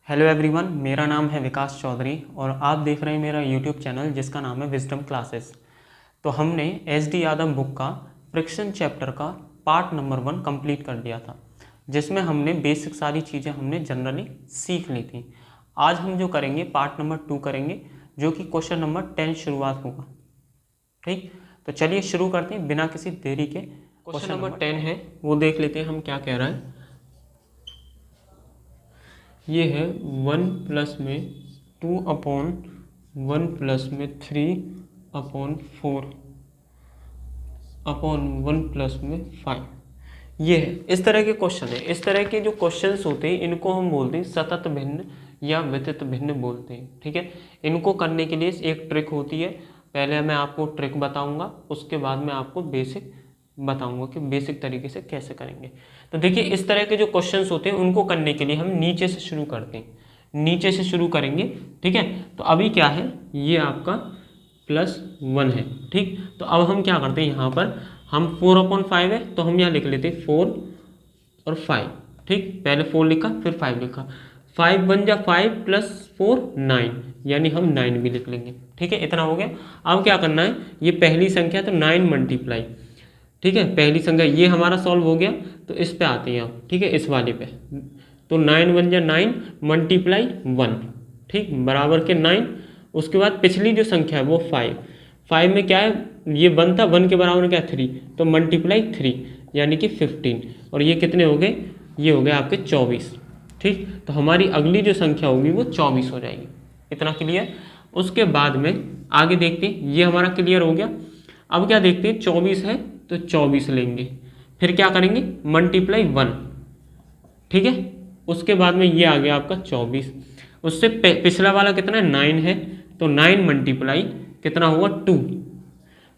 Hello everyone, मेरा नाम है विकास चौधरी और आप देख रहे हैं मेरा यूट्यूब चैनल जिसका नाम है विजडम क्लासेस। तो हमने एस.डी. यादव बुक का फ्रिक्शन चैप्टर का पार्ट नंबर 1 कंप्लीट कर दिया था, जिसमें हमने बेसिक सारी चीज़ें हमने जनरली सीख ली थी। आज हम जो करेंगे पार्ट नंबर 2 करेंगे, जो कि क्वेश्चन नंबर 10 शुरुआत होगा। ठीक, तो चलिए शुरू करते हैं बिना किसी देरी के। क्वेश्चन नंबर 10 है, वो देख लेते हैं हम क्या कह रहा है। ये है 1 प्लस में 2 अपॉन 1 प्लस में 3 अपॉन 4 अपॉन 1 प्लस में 5। ये है, इस तरह के क्वेश्चन है। इस तरह के जो क्वेश्चंस होते हैं इनको हम बोलते हैं सतत भिन्न या व्यतित भिन्न बोलते हैं। ठीक है, इनको करने के लिए एक ट्रिक होती है। पहले मैं आपको ट्रिक बताऊंगा, उसके बाद मैं आपको बेसिक बताऊंगा कि बेसिक तरीके से कैसे करेंगे। तो देखिए, इस तरह के जो क्वेश्चंस होते हैं उनको करने के लिए हम नीचे से शुरू करते हैं, नीचे से शुरू करेंगे। ठीक है, तो अभी क्या है, ये आपका +1 है। ठीक, तो अब हम क्या करते हैं, यहाँ पर हम 4/5 है तो हम यहाँ लिख लेते हैं 4 और 5। ठीक, पहले 4 लिखा फिर 5 लिखा। 5 बन जा 5 + 4 9, यानी हम 9 भी लिख लेंगे। ठीक है, इतना हो गया। अब क्या करना है, ये पहली संख्या तो 9 मल्टीप्लाई, ठीक है, पहली संख्या ये हमारा सॉल्व हो गया। तो इस पे आते हैं आप, ठीक है, इस वाले पे। तो 9 बन जा 9 मल्टीप्लाई 1, ठीक, बराबर के 9। उसके बाद पिछली जो संख्या है वो 5 में क्या है, ये 1 था, 1 के बराबर क्या 3, तो मल्टीप्लाई 3 यानी कि 15। और ये कितने हो गए, ये हो गए आपके 24। ठीक, तो हमारी अगली जो संख्या होगी वो 24 हो जाएगी। इतना क्लियर। उसके बाद में आगे देखते हैं, ये हमारा क्लियर हो गया। अब क्या देखते हैं, 24 है तो 24 लेंगे, फिर क्या करेंगे, मल्टीप्लाई 1। ठीक है, उसके बाद में ये आ गया आपका 24। उससे पिछला वाला कितना है, 9 है, तो 9 मल्टीप्लाई कितना हुआ 2।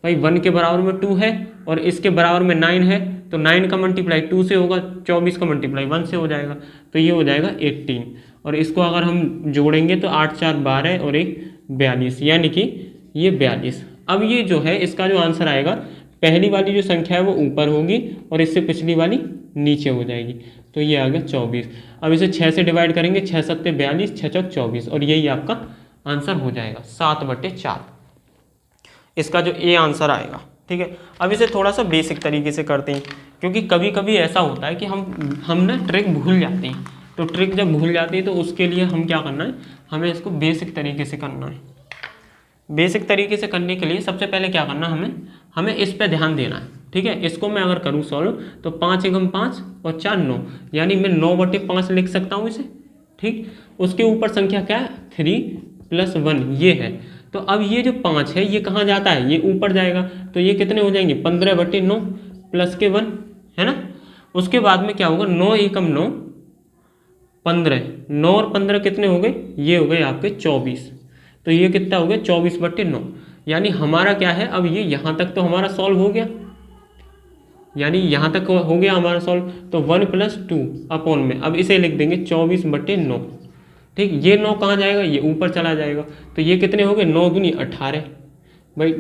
भाई 1 के बराबर में 2 है और इसके बराबर में 9 है, तो 9 का मल्टीप्लाई 2 से होगा, 24 का मल्टीप्लाई 1 से हो जाएगा, तो ये हो जाएगा 18। और इसको अगर हम जोड़ेंगे तो 8 4 12 और 1 42, यानी कि ये 42। अब ये जो है इसका जो आंसर आएगा, पहली वाली जो संख्या है वो ऊपर होगी और इससे पिछली वाली नीचे हो जाएगी। तो ये आ गया 24। अब इसे 6 से डिवाइड करेंगे, 6 7 42, 6 चौक 24, और यही आपका आंसर हो जाएगा 7/4। इसका जो ए आंसर आएगा। ठीक है, अब इसे थोड़ा सा बेसिक तरीके से करते हैं, क्योंकि कभी कभी ऐसा होता है कि हम ना ट्रिक भूल जाते हैं। तो ट्रिक जब भूल जाते हैं तो उसके लिए हम क्या करना है, हमें इसको बेसिक तरीके से करना है। बेसिक तरीके से करने के लिए सबसे पहले क्या करना, हमें इस पे ध्यान देना है। ठीक है, इसको मैं अगर करूँ सॉल्व तो 5 एकम 5 और 4 9, यानी मैं 9/5 लिख सकता हूँ इसे। ठीक, उसके ऊपर संख्या क्या है, 3 + 1 ये है। तो अब ये जो 5 है ये कहाँ जाता है, ये ऊपर जाएगा, तो ये कितने हो जाएंगे, 15/9 + के 1 है ना। उसके बाद में क्या होगा, 9 एकम 9 15, 9 और 15 कितने हो गए, ये हो गए आपके 24। तो ये कितना हो गया, 24/9, यानी हमारा क्या है, अब ये यहाँ तक तो हमारा सॉल्व हो गया, यानी यहाँ तक हो गया हमारा सॉल्व। तो 1 + 2 अपॉन में अब इसे लिख देंगे 24/9। ठीक, ये 9 कहाँ जाएगा, ये ऊपर चला जाएगा, तो ये कितने हो गए, 9 दूनी 18। भाई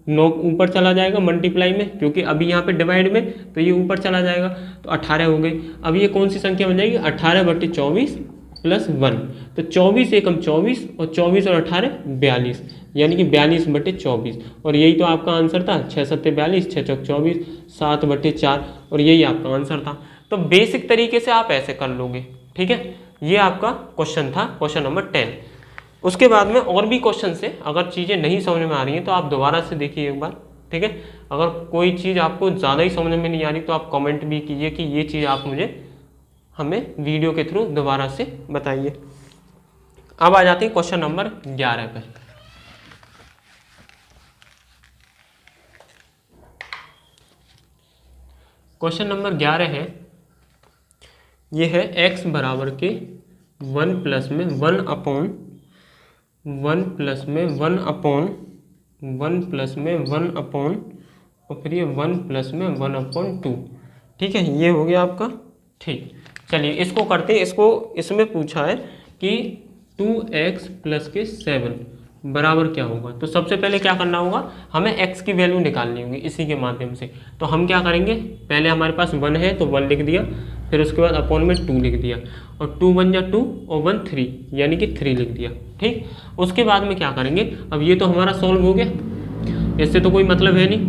9 ऊपर चला जाएगा मल्टीप्लाई में, क्योंकि अभी यहाँ पे डिवाइड में, तो ये ऊपर चला जाएगा, तो 18 हो गई। अब ये कौन सी संख्या बन जाएगी, 18/24 + 1, तो 24 एकम 24 और 24 और 18 42, यानी कि 42/24। और यही तो आपका आंसर था, 6 7 42, 6 चौक 24, 7/4, और यही आपका आंसर था। तो बेसिक तरीके से आप ऐसे कर लोगे। ठीक है, ये आपका क्वेश्चन था, क्वेश्चन नंबर 10। उसके बाद में और भी क्वेश्चन से, अगर चीज़ें नहीं समझ में आ रही हैं तो आप दोबारा से देखिए एक बार। ठीक है, अगर कोई चीज़ आपको ज़्यादा ही समझ में नहीं आ रही तो आप कमेंट भी कीजिए कि ये चीज़ आप हमें वीडियो के थ्रू दोबारा से बताइए। अब आ जाते हैं क्वेश्चन नंबर 11 पे। क्वेश्चन नंबर 11 है, ये है x बराबर के 1 प्लस में 1 अपॉन 1 प्लस में 1 अपॉन 1 प्लस में 1 अपॉन और फिर ये 1 प्लस में 1/2। ठीक है, ये हो गया आपका। ठीक, चलिए इसको करते हैं। इसमें पूछा है कि 2x + के 7 बराबर क्या होगा। तो सबसे पहले क्या करना होगा, हमें x की वैल्यू निकालनी होगी इसी के माध्यम से। तो हम क्या करेंगे, पहले हमारे पास 1 है तो 1 लिख दिया, फिर उसके बाद अपॉन में 2 लिख दिया, और 2 1 जा 2 और 1 3, यानी कि 3 लिख दिया। ठीक, उसके बाद में क्या करेंगे, अब ये तो हमारा सॉल्व हो गया, इससे तो कोई मतलब है नहीं।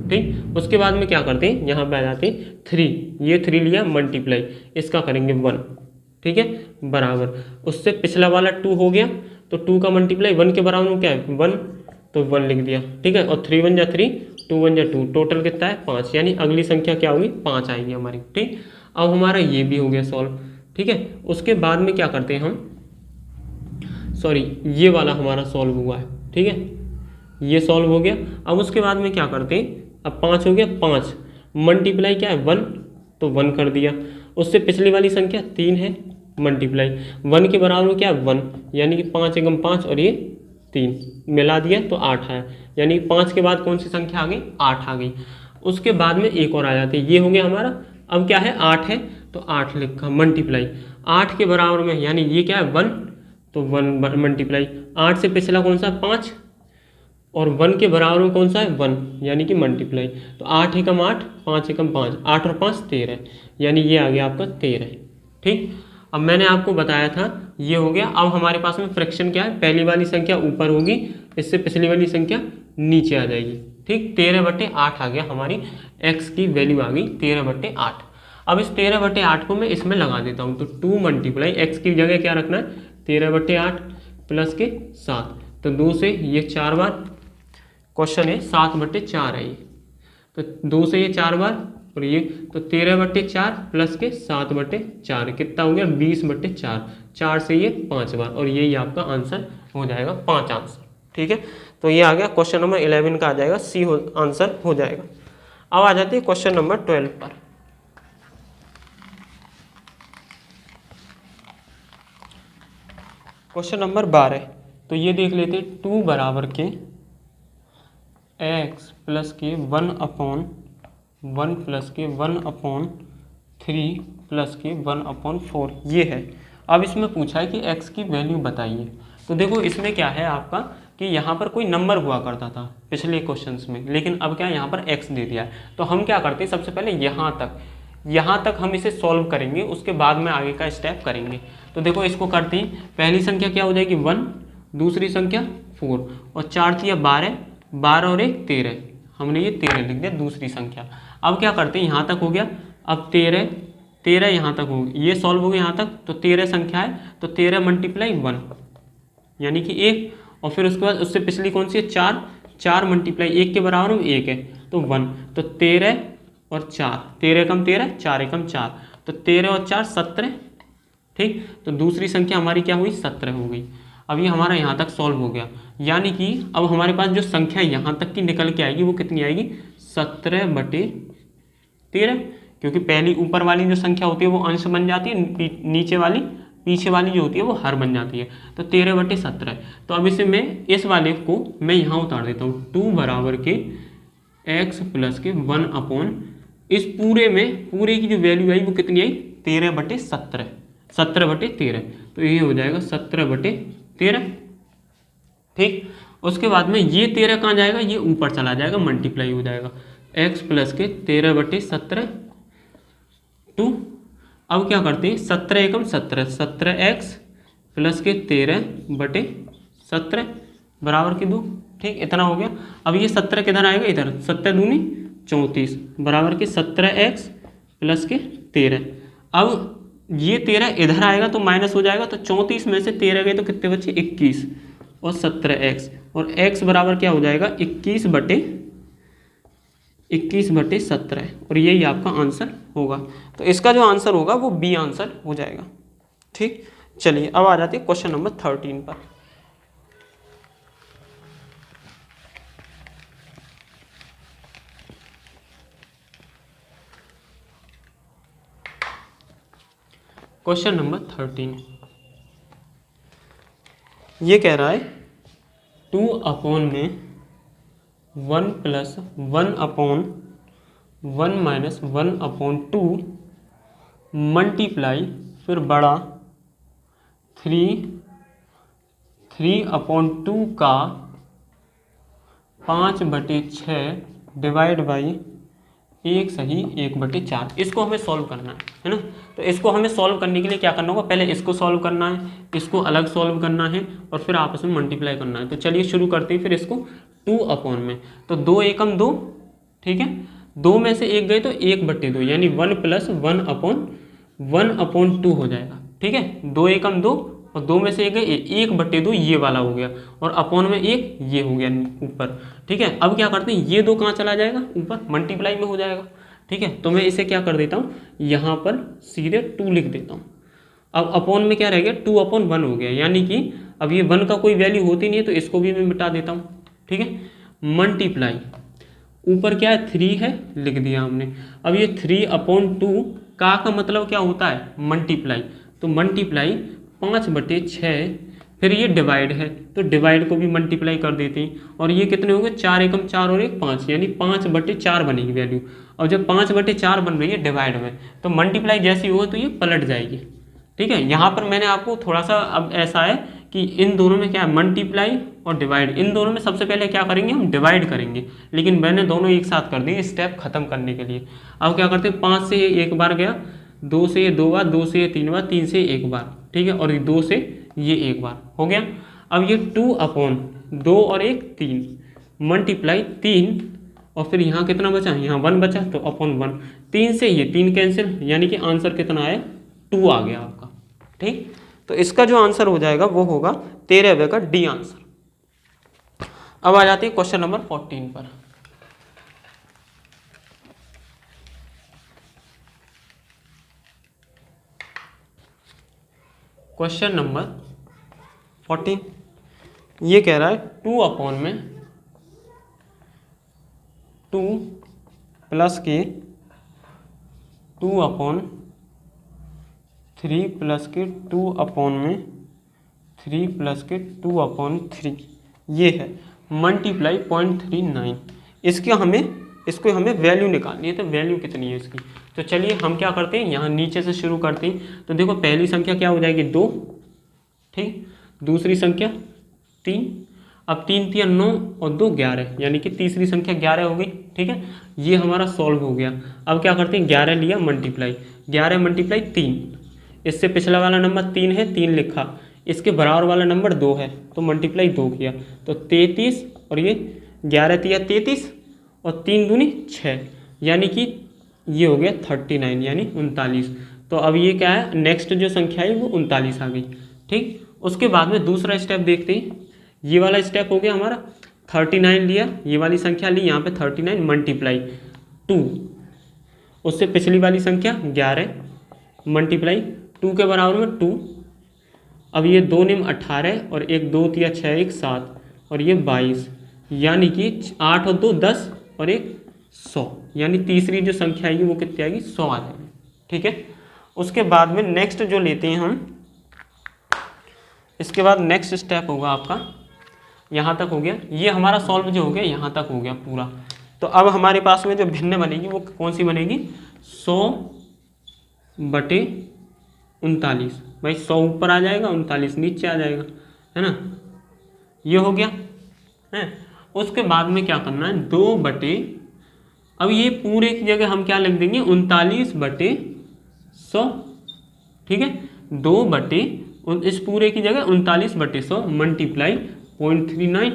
ठीक, उसके बाद में क्या करते हैं, यहाँ पे आ जाते हैं 3, ये 3 लिया मल्टीप्लाई, इसका करेंगे 1। ठीक है, बराबर उससे पिछला वाला 2 हो गया, तो 2 का मल्टीप्लाई 1 के बराबर में क्या है 1, तो 1 लिख दिया। ठीक है, और 3 1 जा 3, 2 1 जा 2, टोटल कितना है 5, यानी अगली संख्या क्या होगी 5 आएगी हमारी। ठीक, अब हमारा ये भी हो गया सॉल्व। ठीक है, उसके बाद में क्या करते हैं हम, सॉरी ये वाला हमारा सॉल्व हुआ है। ठीक है, ये सॉल्व हो गया। अब उसके बाद में क्या करते हैं, अब 5 हो गया, 5 मल्टीप्लाई क्या है 1, तो 1 कर दिया। उससे पिछली वाली संख्या 3 है, मल्टीप्लाई 1 के बराबर में क्या है 1, यानी कि 5 एकम 5 और ये 3 मिला दिया तो 8 आया, यानी 5 के बाद कौन सी संख्या आ गई 8 आ गई। उसके बाद में एक और आ जाती है, ये हो गया हमारा, अब क्या है 8 है तो 8 लिखा मल्टीप्लाई 8 के बराबर में, यानी ये क्या है 1, तो 1 मल्टीप्लाई 8 से पिछला कौन सा 5 और 1 के बराबर में कौन सा है 1, यानी कि मल्टीप्लाई, तो 8 एकम 8, 5 एकम 5, 8 और 5 13, यानी ये आ गया आपका 13। ठीक, अब मैंने आपको बताया था ये हो गया। अब हमारे पास में फ्रैक्शन क्या है, पहली वाली संख्या ऊपर होगी, इससे पिछली वाली संख्या नीचे आ जाएगी। ठीक, 13/8 आ गया, हमारी x की वैल्यू आ गई 13/8। अब इस 13/8 को मैं इसमें लगा देता हूँ, तो 2 मल्टीप्लाई x की जगह क्या रखना है 13/8 प्लस के 7, तो 2 से ये 4 बार, क्वेश्चन है 7/4 है ये, तो 2 से ये 4 बार और ये, तो 13/4 प्लस के 7/4 कितना हो गया 20/4, 4 से ये 5 बार, और यही आपका आंसर हो जाएगा 5 आंसर। ठीक है, तो ये आ गया क्वेश्चन नंबर 11 का, आ जाएगा सी आंसर हो जाएगा। अब आ जाती है क्वेश्चन नंबर 12 पर। क्वेश्चन नंबर 12, तो ये देख लेते हैं, 2 बराबर के x प्लस के 1/1 प्लस के 1/3 प्लस के 1/4 ये है। अब इसमें पूछा है कि x की वैल्यू बताइए। तो देखो इसमें क्या है आपका कि यहाँ पर कोई नंबर हुआ करता था पिछले क्वेश्चंस में, लेकिन अब क्या यहाँ पर x दे दिया है, तो हम क्या करते हैं सबसे पहले यहाँ तक हम इसे सॉल्व करेंगे, उसके बाद में आगे का स्टेप करेंगे। तो देखो इसको करते हैं, पहली संख्या क्या हो जाएगी 1, दूसरी संख्या 4 और 4 थी 12, 12 और 1 13, हमने ये 13 लिख दिया दूसरी संख्या। अब क्या करते हैं, यहाँ तक हो गया, अब 13 यहाँ तक हो गया, ये सॉल्व हो गया यहाँ तक, तो 13 संख्या है, तो 13 मल्टीप्लाई 1 यानी कि 1, और फिर उसके बाद उससे पिछली कौन सी है 4, 4 मल्टीप्लाई 1 के बराबर में 1 है तो 1, तो 13 और 4, 13 एकम 13, 4 एकम 4, तो 13 और 4 17। ठीक, तो दूसरी संख्या हमारी क्या हुई 17 हो गई। अब ये हमारा यहाँ तक सॉल्व हो गया, यानी कि अब हमारे पास जो संख्या यहाँ तक की निकल के आएगी वो कितनी आएगी 17/13, क्योंकि पहली ऊपर वाली जो संख्या होती है वो अंश बन जाती है, नीचे वाली पीछे वाली जो होती है वो हर बन जाती है, तो 13/17। तो अब इसे मैं इस वाले को मैं यहाँ उतार देता हूँ, 2 बराबर के x प्लस के 1/, इस पूरे में पूरे की जो वैल्यू आई वो कितनी आई 13/17, 17/13, तो ये हो जाएगा 17/13। ठीक, उसके बाद में ये 13 कहाँ जाएगा, ये ऊपर चला जाएगा, मल्टीप्लाई हो जाएगा, x प्लस के 13/17 2। अब क्या करते हैं 17 एकम 17, 17x प्लस के 13/17 बराबर के 2। ठीक, इतना हो गया। अब ये 17 किधर आएगा, इधर, 17 दूनी 34 बराबर के 17x प्लस के 13। अब ये 13 इधर आएगा तो माइनस हो जाएगा, तो 34 में से 13 गए तो कितने बचे 21 और 17x, और x बराबर क्या हो जाएगा 21/17, और यही आपका आंसर होगा। तो इसका जो आंसर होगा वो बी आंसर हो जाएगा। ठीक, चलिए अब आ जाते हैं क्वेश्चन नंबर 13 पर। क्वेश्चन नंबर 13 ये कह रहा है 2/1 प्लस 1/1 माइनस 1/2 मल्टीप्लाई फिर बड़ा 3/2 का 5/6 डिवाइड बाई 1 सही 1/4। इसको हमें सॉल्व करना है ना। तो इसको हमें सॉल्व करने के लिए क्या करना होगा, पहले इसको सॉल्व करना है, इसको अलग सॉल्व करना है और फिर आपस में मल्टीप्लाई करना है। तो चलिए शुरू करते हैं फिर इसको 2 में। तो 2 एकम 2, ठीक है, 2 में से 1 गए तो 1/2 यानी 1 + 1/2 हो जाएगा। ठीक है, 2 एकम 2 और 2 में से 1 गए 1/2 ये वाला हो गया और अपॉन में 1 ये हो गया ऊपर। ठीक है, अब क्या करते हैं, ये 2 कहाँ चला जाएगा, ऊपर मल्टीप्लाई में हो जाएगा। ठीक है, तो मैं इसे क्या कर देता हूँ, यहाँ पर सीधे 2 लिख देता हूँ। अब अपॉन में क्या रह गया, 2/1 हो गया, यानी कि अब ये 1 का कोई वैल्यू होती नहीं है तो इसको भी मैं मिटा देता हूँ। ठीक है, मल्टीप्लाई, ऊपर क्या है 3 है, लिख दिया हमने। अब ये 3/2 का मतलब क्या होता है, मल्टीप्लाई। तो मल्टीप्लाई 5/6, फिर ये डिवाइड है तो डिवाइड को भी मल्टीप्लाई कर देते हैं। और ये कितने हो गए, 4 एकम 4 और 1 5, यानी 5/4 बनेगी वैल्यू। और जब 5/4 बन रही है डिवाइड में, तो मल्टीप्लाई जैसी होगा तो ये पलट जाएगी। ठीक है, यहाँ पर मैंने आपको थोड़ा सा, अब ऐसा है कि इन दोनों में क्या है, मल्टीप्लाई और डिवाइड, इन दोनों में सबसे पहले क्या करेंगे, हम डिवाइड करेंगे, लेकिन मैंने दोनों एक साथ कर दिए स्टेप खत्म करने के लिए। अब क्या करते हैं, 5 से 1 बार गया, 2 से 2 बार, 2 से 3 बार, 3 से 1 बार। ठीक है, और 2 से ये 1 बार हो गया। अब ये 2/2 और 1 3, मल्टीप्लाई 3 और फिर यहाँ कितना बचा, यहाँ 1 बचा तो /1, 3 से ये 3 कैंसिल, यानी कि आंसर कितना आया, 2 आ गया आपका। ठीक, तो इसका जो आंसर हो जाएगा वो होगा 13वें का डी आंसर। अब आ जाते हैं क्वेश्चन नंबर 14 पर। क्वेश्चन नंबर 14 ये कह रहा है 2/2 + के 2/3 + के 2/3 + के 2/3 ये है, मल्टीप्लाई 0.39। इसको हमें वैल्यू निकालनी है, तो वैल्यू कितनी है इसकी। तो चलिए हम क्या करते हैं, यहाँ नीचे से शुरू करते हैं। तो देखो पहली संख्या क्या हो जाएगी, 2, ठीक, दूसरी संख्या 3, अब 3 × 9 और 2 11, यानी कि तीसरी संख्या 11 हो गई। ठीक है, ये हमारा सॉल्व हो गया। अब क्या करते हैं, 11 लिया मल्टीप्लाई, 11 × 3, इससे पिछला वाला नंबर 3 है, 3 लिखा, इसके बराबर वाला नंबर 2 है तो मल्टीप्लाई 2 किया, तो 33 और ये 11 × 33 और 3 दूनी 6, यानी कि ये हो गया 39 यानी 39। तो अब ये क्या है, नेक्स्ट जो संख्या है वो 39 आ गई। ठीक, उसके बाद में दूसरा स्टेप देखते हैं, ये वाला स्टेप हो गया हमारा, 39 लिया, ये वाली संख्या ली, यहाँ पे 39 मल्टीप्लाई 2, उससे पिछली वाली संख्या 11 मल्टीप्लाई 2 के बराबर में 2, अब ये 2 निम 18 और 1 2 × 6 1 7 और ये 22, यानी कि 8 और 2 10 और 1 100, यानी तीसरी जो संख्या आएगी वो कितनी आएगी, 100 आ जाएगी। ठीक है, उसके बाद में नेक्स्ट जो लेते हैं हम, इसके बाद नेक्स्ट स्टेप होगा आपका, यहाँ तक हो गया, ये हमारा सॉल्व जो हो गया यहाँ तक हो गया पूरा। तो अब हमारे पास में जो भिन्न बनेगी वो कौन सी बनेगी, 100/39। भाई 100 ऊपर आ जाएगा, 39 नीचे आ जाएगा, है ना, ये हो गया है। उसके बाद में क्या करना है, अब ये पूरे की जगह हम क्या लिख देंगे, 39/100। ठीक है, 2 इस पूरे की जगह 39/100 मल्टीप्लाई 0.39।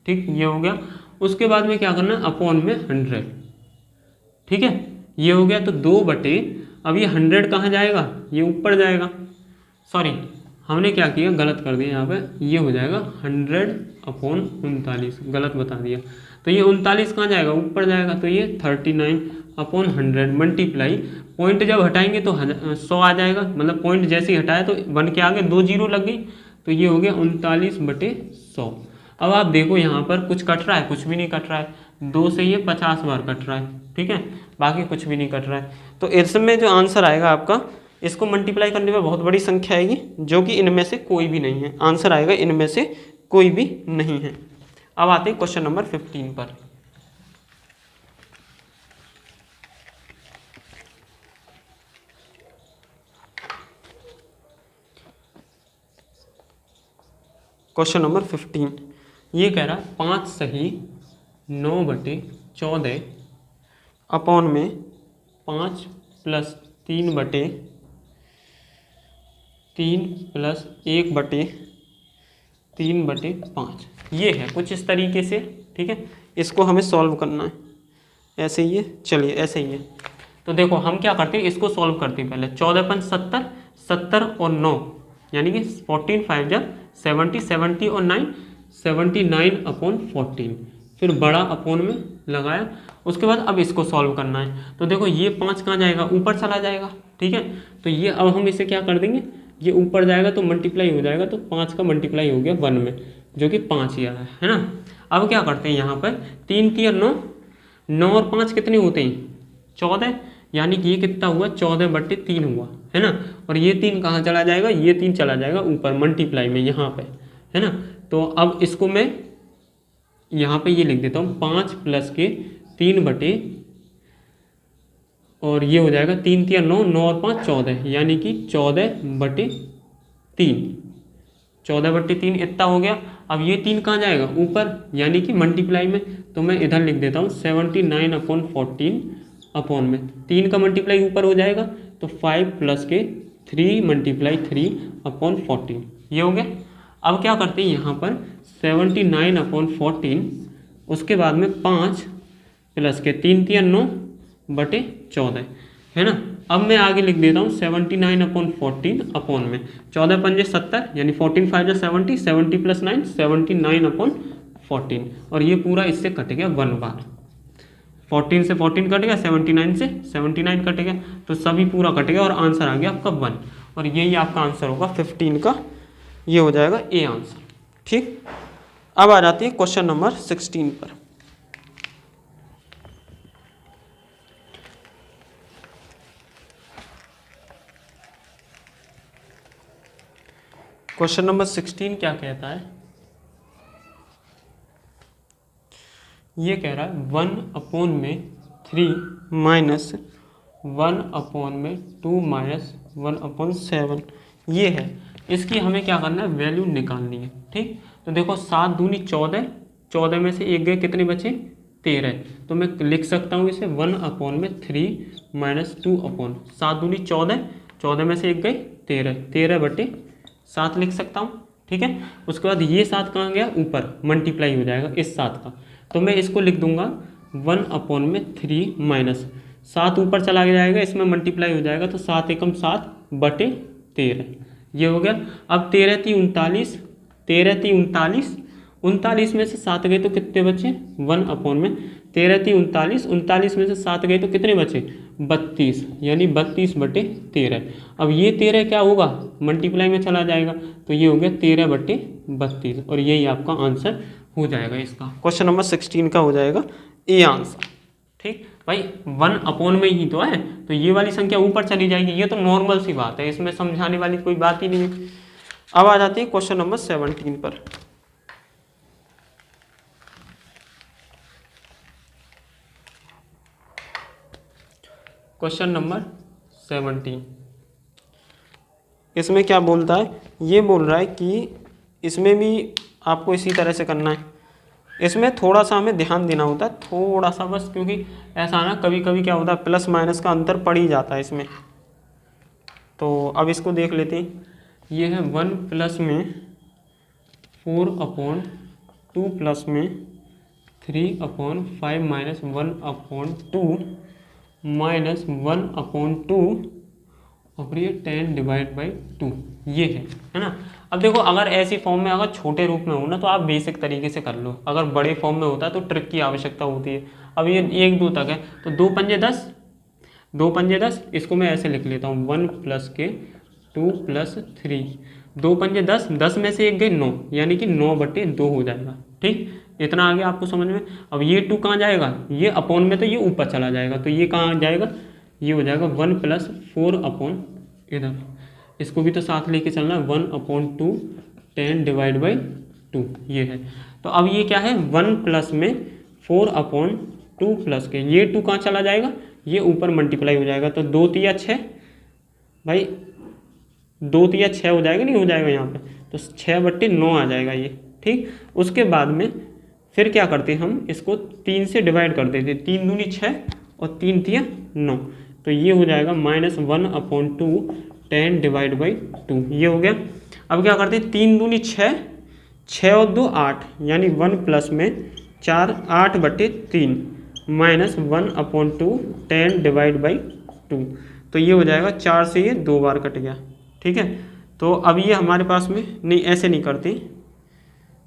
ठीक, ये हो गया। उसके बाद में क्या करना है, अपॉन में 100। ठीक है, ये हो गया। तो 2 अब ये 100 कहाँ जाएगा, ये ऊपर जाएगा, सॉरी हमने क्या किया, गलत कर दिया, यहाँ पे ये हो जाएगा 100/39, गलत बता दिया। तो ये 39 कहाँ जाएगा, ऊपर जाएगा, तो ये 39/100 मल्टीप्लाई, पॉइंट जब हटाएंगे तो 100 आ जाएगा, मतलब पॉइंट जैसे ही हटाया तो 1 के आगे 2 जीरो लग गई, तो ये हो गया 39/100। अब आप देखो यहाँ पर कुछ कट रहा है, कुछ भी नहीं कट रहा है, 2 से ये 50 बार कट रहा है। ठीक है, बाकी कुछ भी नहीं कट रहा है। तो इसमें जो आंसर आएगा आपका, इसको मल्टीप्लाई करने में बहुत बड़ी संख्या आएगी, जो कि इनमें से कोई भी नहीं है, आंसर आएगा इनमें से कोई भी नहीं है। अब आते हैं क्वेश्चन नंबर 15 पर। क्वेश्चन नंबर 15 ये कह रहा है 5 सही 9/14 अपॉन में 5 + 3 बटे 3 + 1 बटे 3 बटे 5, ये है कुछ इस तरीके से। ठीक है, इसको हमें सॉल्व करना है, ऐसे ही है। चलिए ऐसे ही है, तो देखो हम क्या करते हैं, इसको सॉल्व करते हैं पहले। 14 × 70, 70 और 9 यानी कि 14 × 5 = 70, 70 और 9 79/14, फिर बड़ा अपॉन में लगाया। उसके बाद अब इसको सॉल्व करना है, तो देखो ये 5 कहाँ जाएगा, ऊपर चला जाएगा। ठीक है, तो ये अब हम इसे क्या कर देंगे, ये ऊपर जाएगा तो मल्टीप्लाई हो जाएगा, तो 5 का मल्टीप्लाई हो गया 1 में, जो कि 5 ही आया है ना। अब क्या करते हैं यहाँ पर 3 × 9, 9 और 5 कितने होते हैं, 14, यानी कि ये कितना हुआ, 14/3 हुआ है ना। और ये 3 कहाँ चला जाएगा, ये 3 चला जाएगा ऊपर मल्टीप्लाई में यहाँ पे, है ना। तो अब इसको मैं यहाँ पे ये लिख देता हूँ 5 + के 3 बटे, और ये हो जाएगा 3 × 3 = 9, 9 और 5 14, यानी कि 14/3, 14/3 इतना हो गया। अब ये 3 कहाँ जाएगा, ऊपर, यानी कि मल्टीप्लाई में, तो मैं इधर लिख देता हूँ 79/14 अपॉन में 3 का मल्टीप्लाई ऊपर हो जाएगा, तो 5 + के 3 × 3/14, ये हो गया। अब क्या करते हैं यहाँ पर 79/14, उसके बाद में 5 + के 3 × 3 = 9/14, है ना। अब मैं आगे लिख देता हूँ 79/14 अपॉन में 14 × 5 = 70, यानी 14 × 5 = 70, 70 + 9 79/14, और ये पूरा इससे कट गया 1 बार, 14 से 14 कट गया, 79 से 79 कट गया, तो सभी पूरा कट गया और आंसर आ गया आपका 1, और यही आपका आंसर होगा 15 का, ये हो जाएगा ए आंसर। ठीक, अब आ जाती है क्वेश्चन नंबर 16 पर। क्वेश्चन नंबर 16 क्या कहता है, ये कह रहा है 1/3 माइनस 1/2 माइनस 1/7, ये है। इसकी हमें क्या करना है, वैल्यू निकालनी है। ठीक, तो देखो 7 दूनी 14, 14 में से 1 गए, कितने बचे, 13, तो मैं लिख सकता हूँ इसे 1/3 माइनस 2 7 दूनी 14, 14 में से 1 गए 13, 13/7 लिख सकता हूँ। ठीक है, उसके बाद ये 7 कहाँ गया, ऊपर मल्टीप्लाई हो जाएगा इस 7 का, तो मैं इसको लिख दूंगा 1/3 माइनस 7 ऊपर चला जाएगा, इसमें मल्टीप्लाई हो जाएगा, तो 7 एकम 7/13, ये हो गया। अब 13 × 3 = 39, 13 × 3 = 39, 39 में से 7 गए तो कितने बचे, 1 में 13 × 3 = 39, 39 में से 7 गए तो कितने बचे, 32, यानी 32/13। अब ये 13 क्या होगा, मल्टीप्लाई में चला जाएगा, तो ये हो गया 13/32, और यही आपका आंसर हो जाएगा इसका। क्वेश्चन नंबर 16 का हो जाएगा ए आंसर। ठीक भाई, 1 में ही तो है, तो ये वाली संख्या ऊपर चली जाएगी, ये तो नॉर्मल सी बात है, इसमें समझाने वाली कोई बात ही नहीं है। अब आ जाती है क्वेश्चन नंबर 17 पर। क्वेश्चन नंबर 17, इसमें क्या बोलता है, ये बोल रहा है कि इसमें भी आपको इसी तरह से करना है। इसमें थोड़ा सा हमें ध्यान देना होता है, थोड़ा सा बस, क्योंकि ऐसा ना कभी कभी क्या होता है, प्लस माइनस का अंतर पड़ ही जाता है इसमें। तो अब इसको देख लेते हैं, ये है 1 + में 4/2 + में 3/5 माइनस 1/2 माइनस 1/2 और ये 10/2, ये है ना। अब देखो अगर ऐसी फॉर्म में, अगर छोटे रूप में हो ना, तो आप बेसिक तरीके से कर लो, अगर बड़े फॉर्म में होता है तो ट्रिक की आवश्यकता होती है। अब ये 1 2 तक है, तो 2 पंजे 10, 2 पंजे 10, इसको मैं ऐसे लिख लेता हूँ 1 + के 2 + 3, 2 पंजे 10, 10 में से 1 गए 9, यानी कि 9/2 हो जाएगा। ठीक, इतना आ गया आपको समझ में। अब ये 2 कहाँ जाएगा, ये अपॉन में, तो ये ऊपर चला जाएगा, तो ये कहाँ जाएगा, ये हो जाएगा 1 + 4 इधर, इसको भी तो साथ लेके चलना है, 1/2 10/2, ये है। तो अब ये क्या है, 1 + में 4/2 + के, ये 2 कहाँ चला जाएगा, ये ऊपर मल्टीप्लाई हो जाएगा, तो 2 × 3 = 6 भाई, 2 × 3 = 6 हो जाएगा, नहीं हो जाएगा यहाँ पे, तो 6/9 आ जाएगा ये। ठीक, उसके बाद में फिर क्या करते हैं हम, इसको 3 से डिवाइड कर देते हैं, 3 दूनी 6 और 3 तिया 9, तो ये हो जाएगा -1/2 10 डिवाइड बाई 2, ये हो गया। अब क्या करते हैं, 3 दूनी 6, 6 और 2 8, यानी 1 प्लस में 4 8/3 -1/2 10 डिवाइड बाई 2, तो ये हो जाएगा 4 से ये 2 बार कट गया। ठीक है, तो अब ये हमारे पास में नहीं, ऐसे नहीं करते,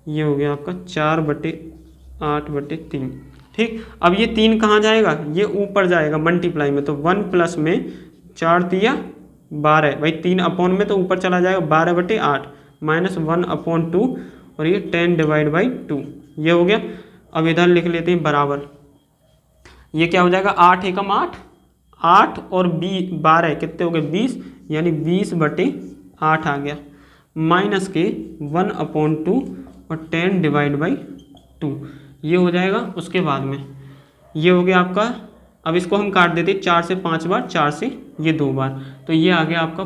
ये हो गया आपका 4/8/3। ठीक, अब ये 3 कहाँ जाएगा, ये ऊपर जाएगा मल्टीप्लाई में, तो 1 प्लस में 4 तिया 12, भाई 3 अपॉन में तो ऊपर चला जाएगा 12/8 -1/2 और ये 10 डिवाइड बाई 2, ये हो गया। अब इधर लिख लेते हैं बराबर, ये क्या हो जाएगा 8 एकम 8, 8 और 12 कितने हो गए 20, यानी 20/8 आ गया, माइनस के 1/2 और 10 डिवाइड बाई 2, ये हो जाएगा। उसके बाद में ये हो गया आपका, अब इसको हम काट देते 4 से 5 बार, 4 से ये 2 बार, तो ये आ गया आपका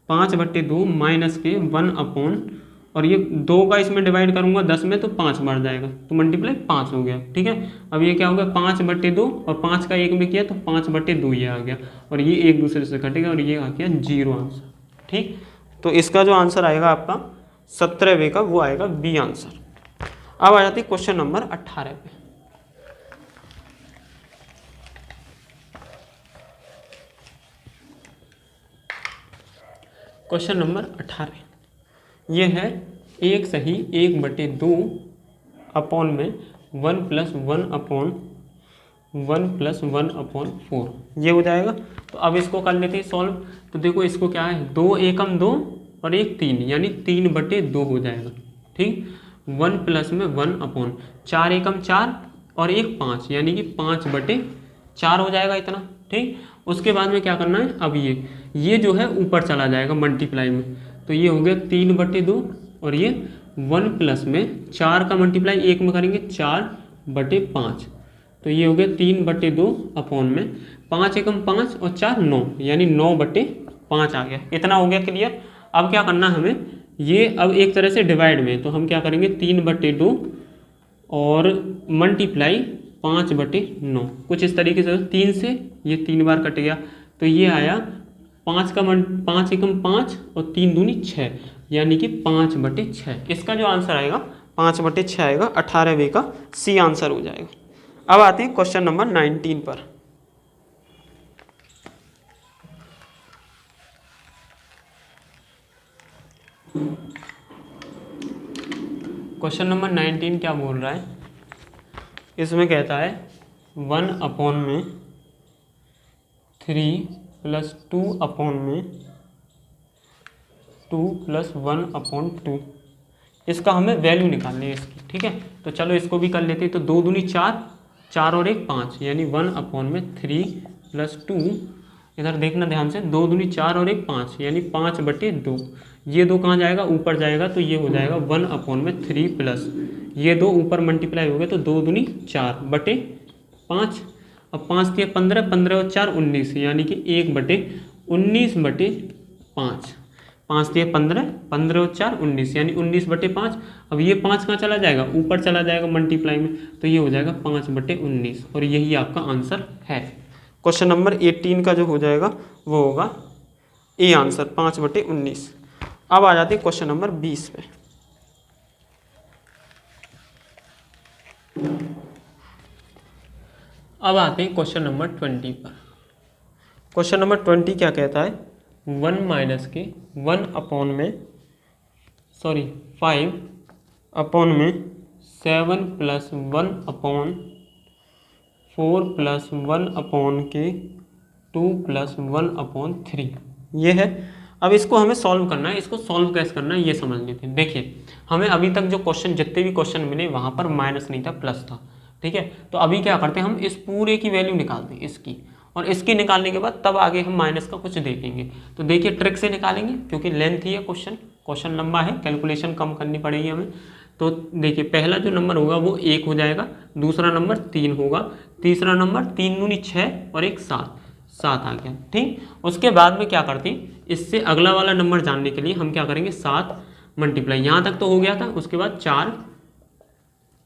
5/2 माइनस के 1 और ये 2 का इसमें डिवाइड करूंगा 10 में तो 5 बार जाएगा, तो मल्टीप्लाई 5 हो गया। ठीक है, अब ये क्या हो गया 5/2 और 5 का 1 में किया तो 5/2 ये आ गया, और ये एक दूसरे से कटेगा और ये आ गया 0 आंसर। ठीक, तो इसका जो आंसर आएगा आपका 17वें का वो आएगा बी आंसर। अब आ जाती है क्वेश्चन नंबर 18 पे। क्वेश्चन नंबर 18 ये है 1 सही 1/2 अपॉन में 1 + 1/4, ये हो जाएगा। तो अब इसको कर लेते हैं सॉल्व। तो देखो इसको क्या है, 2 एकम 2 और 1 3, यानी 3/2 हो जाएगा। ठीक, 1 प्लस में 1 4 एकम 4 और 1 5, यानी कि 5/4 हो जाएगा इतना। ठीक, उसके बाद में क्या करना है, अब ये जो है ऊपर चला जाएगा मल्टीप्लाई में, तो ये हो गया 3/2 और ये 1 प्लस में 4 का मल्टीप्लाई 1 में करेंगे 4/5, तो ये हो गया 3/2 अपॉन में 5 एकम 5 और 4 9, यानी 9/5 आ गया। इतना हो गया क्लियर। अब क्या करना है हमें, ये अब एक तरह से डिवाइड में, तो हम क्या करेंगे 3/2 और मल्टीप्लाई 5/9, कुछ इस तरीके से 3 से ये 3 बार कट गया, तो ये आया 5 एकम 5 और 3 दूनी 6, यानी कि 5/6। इसका जो आंसर आएगा 5/6 आएगा, 18वें का सी आंसर हो जाएगा। अब आते हैं क्वेश्चन नंबर 19 पर। क्वेश्चन नंबर 19 क्या बोल रहा है, इसमें कहता है 1 अपॉन में 3 + 2 अपॉन में 2 + 1/2, इसका हमें वैल्यू निकालनी है इसकी। ठीक है, तो चलो इसको भी कर लेते हैं। तो 2 दूनी 4, 4 और 1 5, यानी 1 अपॉन में 3 + 2, इधर देखना ध्यान से, 2 दूनी 4 और 1 5, यानी 5/2, ये 2 कहाँ जाएगा, ऊपर जाएगा, तो ये हो जाएगा 1 अपॉन में 3 प्लस ये 2 ऊपर मल्टीप्लाई हो गए, तो 2 दूनी 4/5, अब 5 दिए 15, 15 और 4 19, यानी कि 1/19/5, 5 दिए 15, 15 और 4 19, यानी 19/5। अब ये 5 कहाँ चला जाएगा, ऊपर चला जाएगा मल्टीप्लाई में, तो ये हो जाएगा 5/19, और यही आपका आंसर है। क्वेश्चन नंबर 18 का जो हो जाएगा वो होगा ए आंसर, 5/19। अब आ जाते हैं क्वेश्चन नंबर 20 पे। अब आते हैं क्वेश्चन नंबर 20 पर। क्वेश्चन नंबर 20 क्या कहता है, 1 माइनस के 1 अपॉन में 5 अपॉन में 7 + 1/4 + 1/के 2 + 1/3, ये है। अब इसको हमें सॉल्व करना है। इसको सॉल्व कैसे करना है ये समझ लेते हैं। देखिए, हमें अभी तक जो क्वेश्चन, जितने भी क्वेश्चन मिले वहाँ पर माइनस नहीं था, प्लस था। ठीक है, तो अभी क्या करते हैं, हम इस पूरे की वैल्यू निकालते हैं इसकी, और इसकी निकालने के बाद तब आगे हम माइनस का कुछ देखेंगे। तो देखिए ट्रिक से निकालेंगे, क्योंकि लेंथ ही है क्वेश्चन लंबा है, कैलकुलेशन कम करनी पड़ेगी हमें। तो देखिए पहला जो नंबर होगा वो 1 हो जाएगा, दूसरा नंबर 3 होगा, तीसरा नंबर 3 दूनी 6 और 1 7 आ गया। ठीक, उसके बाद में क्या करते हैं, इससे अगला वाला नंबर जानने के लिए हम क्या करेंगे, 7 मल्टीप्लाई, यहाँ तक तो हो गया था, उसके बाद 4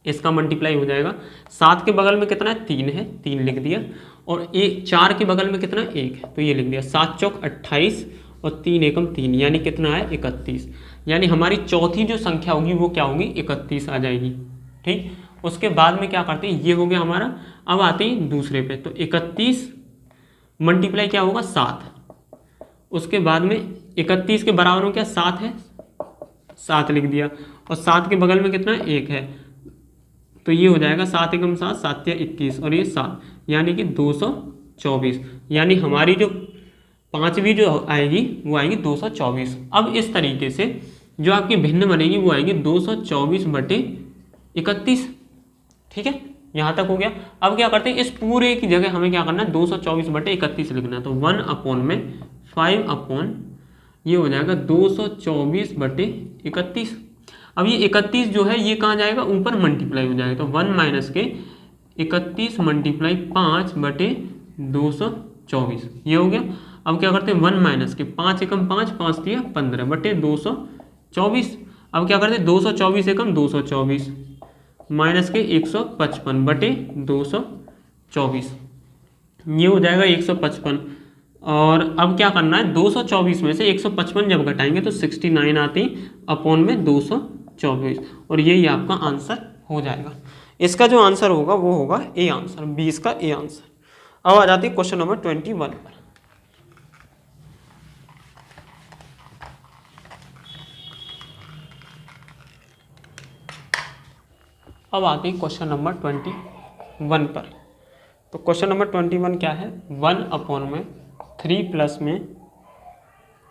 इसका मल्टीप्लाई हो जाएगा। 7 के बगल में कितना है, 3 है, 3 लिख दिया। और 4 के बगल में कितना, 1 है, तो ये लिख दिया। 7 चौक 28 और 3 एकम 3, यानी कितना है, 31। यानी हमारी चौथी जो संख्या होगी वो क्या होगी, 31 आ जाएगी। ठीक, उसके बाद में क्या करते हैं, ये हो गया हमारा। अब आते हैं दूसरे पे, तो 31 मल्टीप्लाई क्या होगा, 7। उसके बाद में 31 के बराबर में क्या, 7 है, 7 लिख दिया। और 7 के बगल में कितना, 1 है, तो ये हो जाएगा 7 एकम 7, 7 या 21 और ये 7, यानी कि 224। यानी हमारी जो पांचवी जो आएगी वो आएगी 224। अब इस तरीके से जो आपकी भिन्न बनेगी वो आएगी 224/31। ठीक है, यहाँ तक हो गया। अब क्या करते हैं, इस पूरे की जगह हमें क्या करना है, 224/31 लिखना है। तो 1/5 ये हो जाएगा 224/31। अब ये 31 जो है ये कहाँ जाएगा, ऊपर मल्टीप्लाई हो जाएगा। तो 1 माइनस के 31 मल्टीप्लाई 5/224 ये हो गया। अब क्या करते हैं, 1 माइनस के 5 एकम 5, 5 दिया 15/224। अब क्या करते हैं, 224 एकम 224 माइनस के 155/224 ये हो जाएगा 155। और अब क्या करना है, 224 में से 155 जब घटाएंगे तो 69 आती अपॉन में 224, और यही आपका आंसर हो जाएगा। इसका जो आंसर होगा वो होगा ए आंसर, 20 का ए आंसर। अब आ जाती है क्वेश्चन नंबर 21 पर। अब आते हैं क्वेश्चन नंबर 21 पर। तो क्वेश्चन नंबर 21 क्या है, 1/3 प्लस में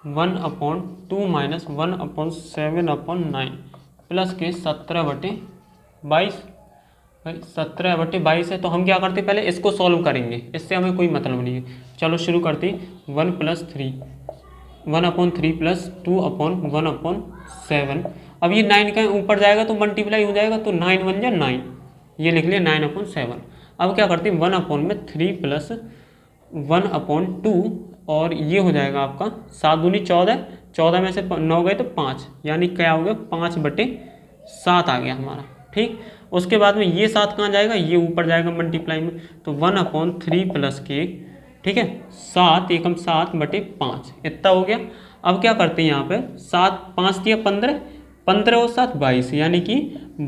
1/2 माइनस 1/7/9 प्लस के 17/22। 17/22 है, तो हम क्या करते हैं, पहले इसको सॉल्व करेंगे, इससे हमें कोई मतलब नहीं है। चलो शुरू करते हैं। 1+3 1/3 प्लस 2/1/7। अब ये 9 का ऊपर जाएगा तो मल्टीप्लाई हो जाएगा, तो 9 बन जाए 9, ये लिख लिया 9/7। अब क्या करते हैं, 1/3 प्लस 1/2 और ये हो जाएगा आपका 7 दूनी 14, 14 में से 9 गए तो 5, यानी क्या हो गया, 5/7 आ गया हमारा। ठीक, उसके बाद में ये 7 कहाँ जाएगा, ये ऊपर जाएगा मल्टीप्लाई में, तो 1/3 प्लस के, ठीक है, 7 एकम 7/5 इतना हो गया। अब क्या करते हैं यहाँ पे, 7 5 दिया 15, 15 और 7 22, यानी कि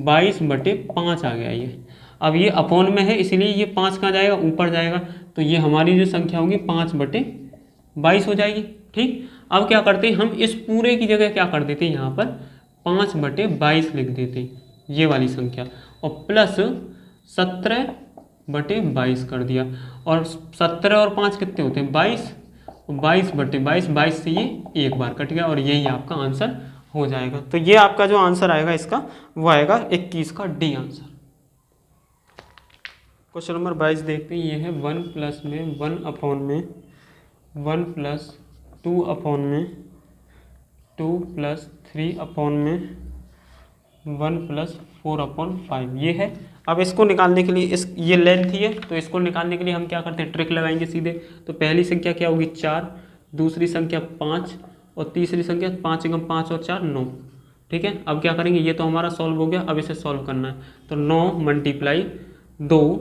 22/5 आ गया ये। अब ये अपॉन में है इसलिए ये 5 कहाँ जाएगा, ऊपर जाएगा, तो ये हमारी जो संख्या होगी 5/22 हो जाएगी। ठीक, अब क्या करते हैं, हम इस पूरे की जगह क्या कर देते हैं, यहाँ पर 5/22 लिख देते हैं ये वाली संख्या, और प्लस 17/22 कर दिया। और 17 और 5 कितने होते हैं, 22, 22/22, 22 से ये एक बार कट गया, और यही आपका आंसर हो जाएगा। तो ये आपका जो आंसर आएगा इसका वो आएगा 21 का डी आंसर। क्वेश्चन नंबर 22 देखते हैं। ये है 1 प्लस में 1 प्लस 2 प्लस 3/1 प्लस 4/5 ये है। अब इसको निकालने के लिए ये लेंथ ही है, तो इसको निकालने के लिए हम क्या करते हैं, ट्रिक लगाएंगे सीधे। तो पहली संख्या क्या होगी, 4, दूसरी संख्या 5 और तीसरी संख्या 5 एकम 5 और 4 9। ठीक है, अब क्या करेंगे, ये तो हमारा सॉल्व हो गया, अब इसे सॉल्व करना है। तो 9 मल्टीप्लाई 2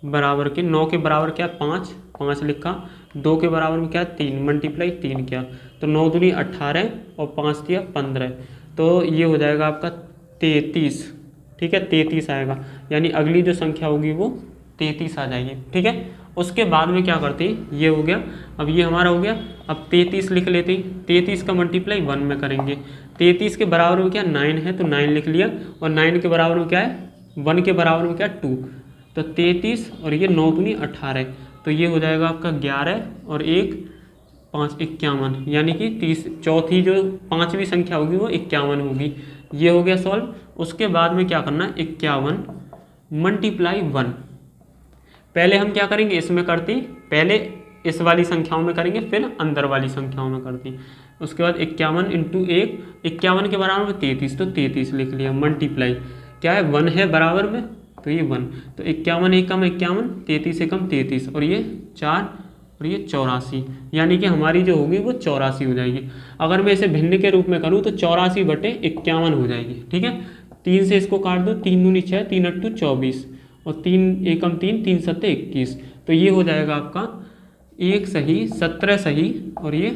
बराबर के 9 के बराबर क्या, 5 लिखा, 2 के बराबर में क्या, 3 मल्टीप्लाई 3 किया, तो 9 दूनी 18 और 5 दिया 15, तो ये हो जाएगा आपका 33। ठीक है, 33 आएगा, यानी अगली जो संख्या होगी वो 33 आ जाएगी। ठीक है, उसके बाद में क्या करते हैं, ये हो गया, अब ये हमारा हो गया। अब 33 लिख लेते हैं, 33 का मल्टीप्लाई 1 में करेंगे। 33 के बराबर में क्या, 9 है, तो 9 लिख लिया, और 9 के बराबर में क्या है, 1 के बराबर में क्या, 2, तो 33 और ये 9 दूनी 18, तो ये हो जाएगा आपका 11 और 1 5 51, यानी कि चौथी जो पांचवी संख्या होगी वो 51 होगी। ये हो गया सॉल्व। उसके बाद में क्या करना है, 51 मल्टीप्लाई 1। पहले हम क्या करेंगे, इसमें करते हैं, पहले इस वाली संख्याओं में करेंगे, फिर अंदर वाली संख्याओं में करते हैं। उसके बाद 51 × 1, 51 के बराबर में 33, तो 33 लिख लिया, मल्टीप्लाई क्या है, 1 है बराबर में, तो ये 1, तो 51 एकम 51, 33 एकम 33, और ये 4 और ये 84, यानी कि हमारी जो होगी वो 84 हो जाएगी। अगर मैं इसे भिन्न के रूप में करूँ तो 84/51 हो जाएगी। ठीक है, 3 से इसको काट दो, 3 दूनी 6, 3 अट्टू 24 और 3 एकम 3, 3 सत्ते 21। तो ये हो जाएगा आपका 1 सही 17 सही और ये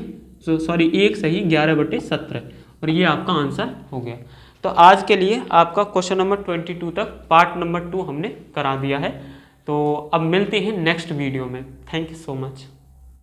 सॉरी 1 सही 11/17 और ये आपका आंसर हो गया। तो आज के लिए आपका क्वेश्चन नंबर 22 तक पार्ट नंबर 2 हमने करा दिया है। तो अब मिलते हैं नेक्स्ट वीडियो में। Thank you so much.